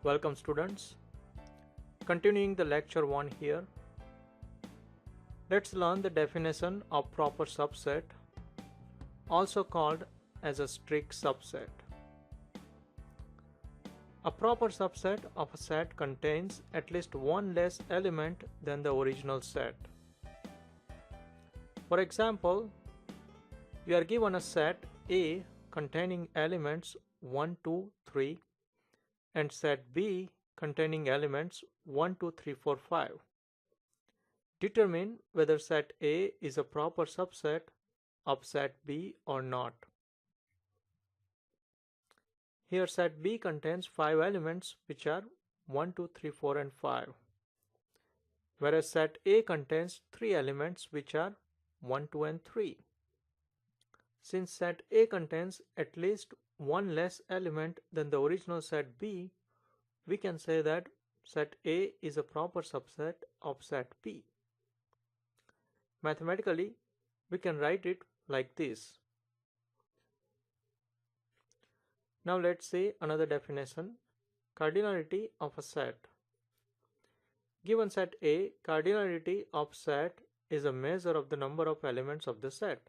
Welcome students. Continuing the lecture 1 here. Let's learn the definition of proper subset, also called as a strict subset. A proper subset of a set contains at least one less element than the original set. For example, we are given a set A containing elements 1, 2, 3 and set B containing elements 1, 2, 3, 4, 5. Determine whether set A is a proper subset of set B or not. Here set B contains 5 elements which are 1, 2, 3, 4 and 5. Whereas set A contains 3 elements which are 1, 2 and 3. Since set A contains at least one less element than the original set B, we can say that set A is a proper subset of set B. Mathematically, we can write it like this. Now let's see another definition, cardinality of a set. Given set A, cardinality of set is a measure of the number of elements of the set.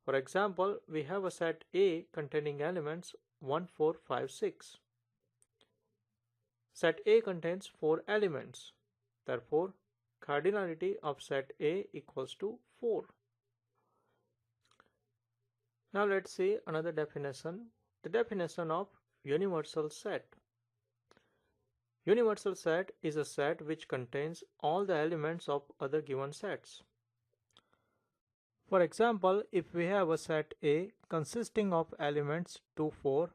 For example, we have a set A containing elements 1, 4, 5, 6. Set A contains 4 elements. Therefore, cardinality of set A equals to 4. Now let's see another definition, the definition of universal set. Universal set is a set which contains all the elements of other given sets. For example, if we have a set A consisting of elements 2, 4,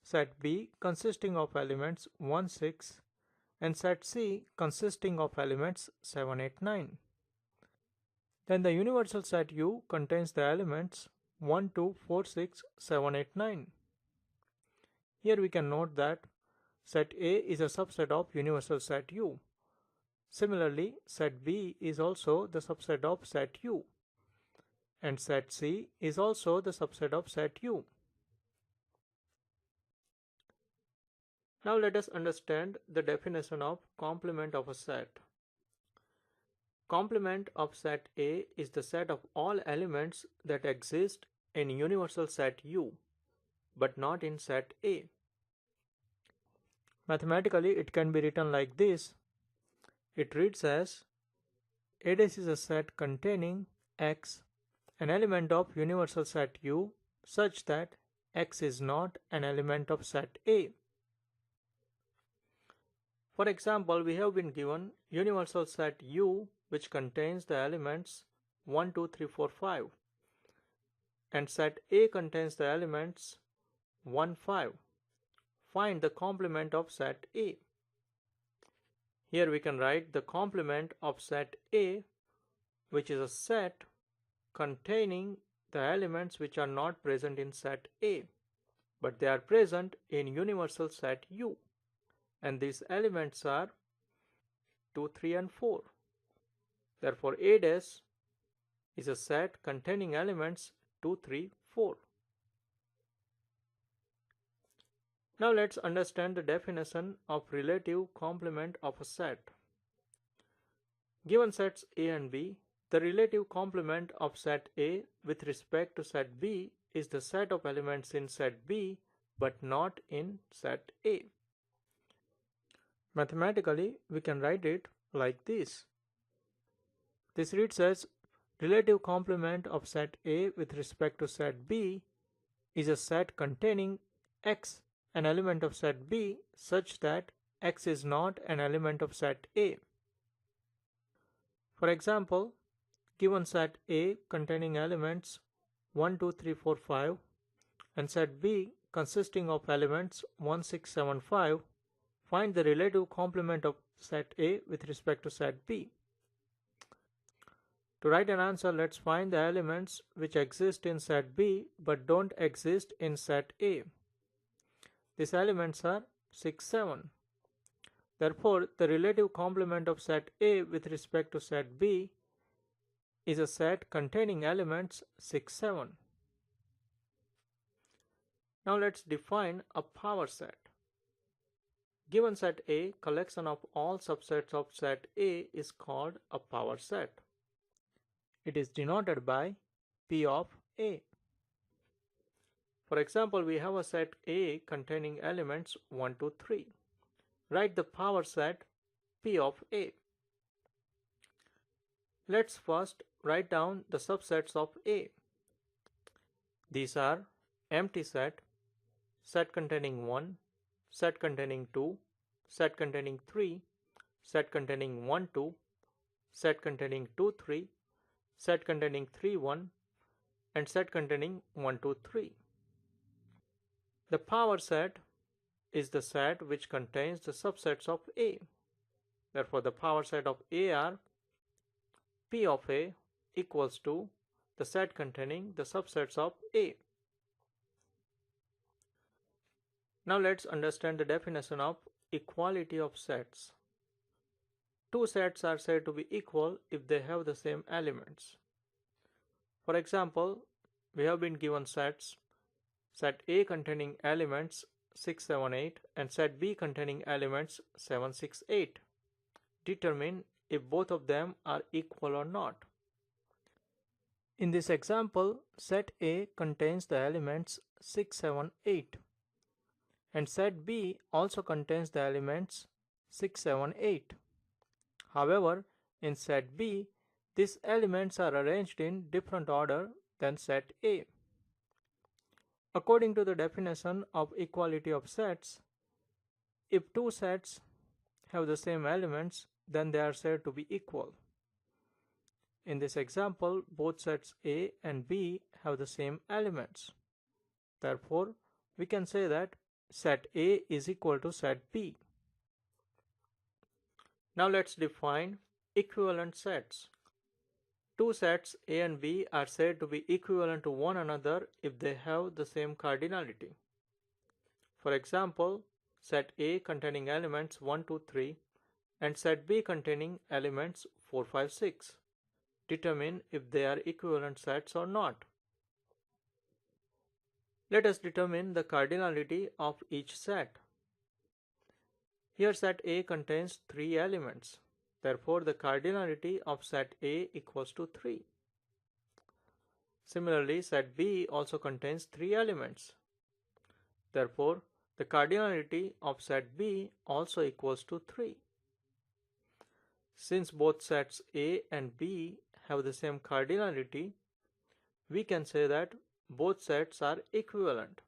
set B consisting of elements 1, 6, and set C consisting of elements 7, 8, 9. Then the universal set U contains the elements 1, 2, 4, 6, 7, 8, 9. Here we can note that set A is a subset of universal set U. Similarly, set B is also the subset of set U. And set C is also the subset of set U. Now let us understand the definition of complement of a set. Complement of set A is the set of all elements that exist in universal set U, but not in set A. Mathematically, it can be written like this. It reads as A dash is a set containing X, an element of universal set U, such that X is not an element of set A. For example, we have been given universal set U which contains the elements 1, 2, 3, 4, 5 and set A contains the elements 1, 5. Find the complement of set A. Here we can write the complement of set A, which is a set containing the elements which are not present in set A, but they are present in universal set U. And these elements are 2, 3 and 4. Therefore, A dash is a set containing elements 2, 3, 4. Now let's understand the definition of relative complement of a set. Given sets A and B, the relative complement of set A with respect to set B is the set of elements in set B but not in set A. Mathematically, we can write it like this. This reads as relative complement of set A with respect to set B is a set containing X, an element of set B, such that X is not an element of set A. For example, given set A containing elements 1, 2, 3, 4, 5 and set B consisting of elements 1, 6, 7, 5, find the relative complement of set A with respect to set B. To write an answer, let's find the elements which exist in set B but don't exist in set A. These elements are 6, 7. Therefore, the relative complement of set A with respect to set B is a set containing elements 6, 7. Now let's define a power set. Given set A, collection of all subsets of set A is called a power set. It is denoted by P of A. For example, we have a set A containing elements 1, 2, 3. Write the power set P of A. Let's first write down the subsets of A. These are empty set, set containing 1, set containing 2, set containing 3, set containing 1, 2, set containing 2, 3, set containing 3, 1, and set containing 1, 2, 3. The power set is the set which contains the subsets of A. Therefore, the power set of A are P of A equals to the set containing the subsets of A. Now let's understand the definition of equality of sets. Two sets are said to be equal if they have the same elements. For example, we have been given sets, set A containing elements 6, 7, 8 and set B containing elements 7, 6, 8. Determine if both of them are equal or not. In this example, set A contains the elements 6, 7, 8 and set B also contains the elements 6, 7, 8. However, in set B, these elements are arranged in different order than set A. According to the definition of equality of sets, if two sets have the same elements, then they are said to be equal. In this example, both sets A and B have the same elements. Therefore, we can say that set A is equal to set B. Now let's define equivalent sets. Two sets A and B are said to be equivalent to one another if they have the same cardinality. For example, set A containing elements 1, 2, 3 and set B containing elements 4, 5, 6. Determine if they are equivalent sets or not. Let us determine the cardinality of each set. Here set A contains 3 elements. Therefore, the cardinality of set A equals to 3. Similarly, set B also contains 3 elements. Therefore, the cardinality of set B also equals to 3. Since both sets A and B have the same cardinality, we can say that both sets are equivalent.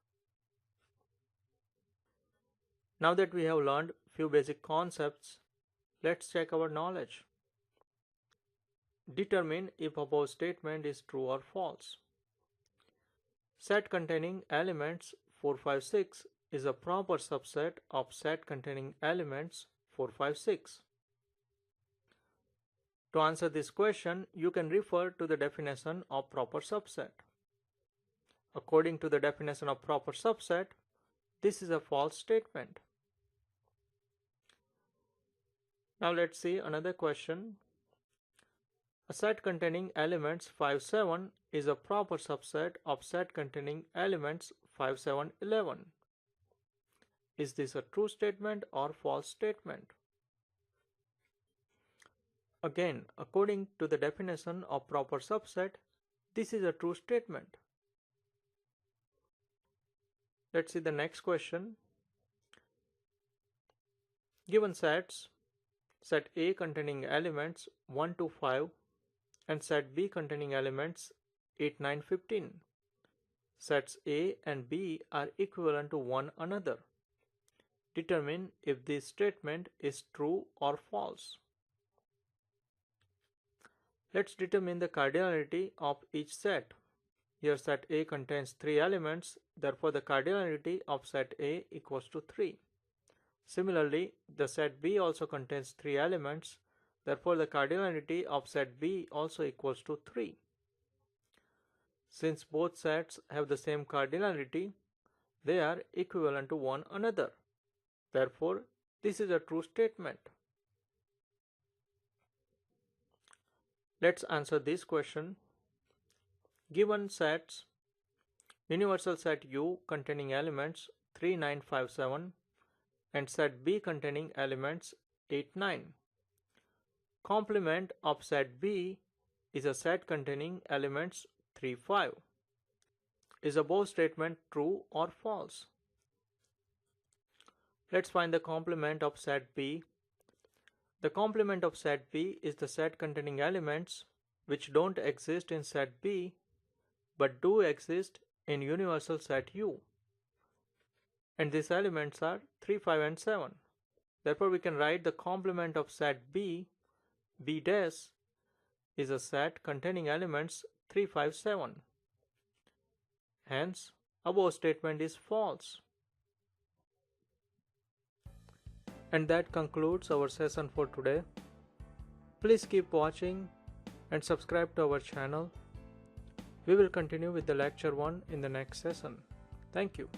Now that we have learned few basic concepts, let's check our knowledge. Determine if above statement is true or false. Set containing elements 4, 5, 6 is a proper subset of set containing elements 4, 5, 6. To answer this question, you can refer to the definition of proper subset. According to the definition of proper subset, this is a false statement. Now let's see another question. A set containing elements 5, 7 is a proper subset of set containing elements 5, 7, 11. Is this a true statement or false statement? Again, according to the definition of proper subset, this is a true statement. Let's see the next question. Given sets, set A containing elements 1 to 5 and set B containing elements 8, 9, 15. Sets A and B are equivalent to one another. Determine if this statement is true or false. Let's determine the cardinality of each set. Here set A contains 3 elements, therefore the cardinality of set A equals to 3. Similarly, the set B also contains 3 elements, therefore the cardinality of set B also equals to 3. Since both sets have the same cardinality, they are equivalent to one another. Therefore, this is a true statement. Let's answer this question. Given sets, universal set U containing elements 3, 9, 5, 7 and set B containing elements 8, 9. Complement of set B is a set containing elements 3, 5. Is above statement true or false? Let's find the complement of set B. The complement of set B is the set containing elements which don't exist in set B but do exist in universal set U. And these elements are 3, 5 and 7. Therefore we can write the complement of set B, B dash, is a set containing elements 3, 5, 7. Hence, above statement is false. And that concludes our session for today. Please keep watching and subscribe to our channel. We will continue with the lecture 1 in the next session. Thank you.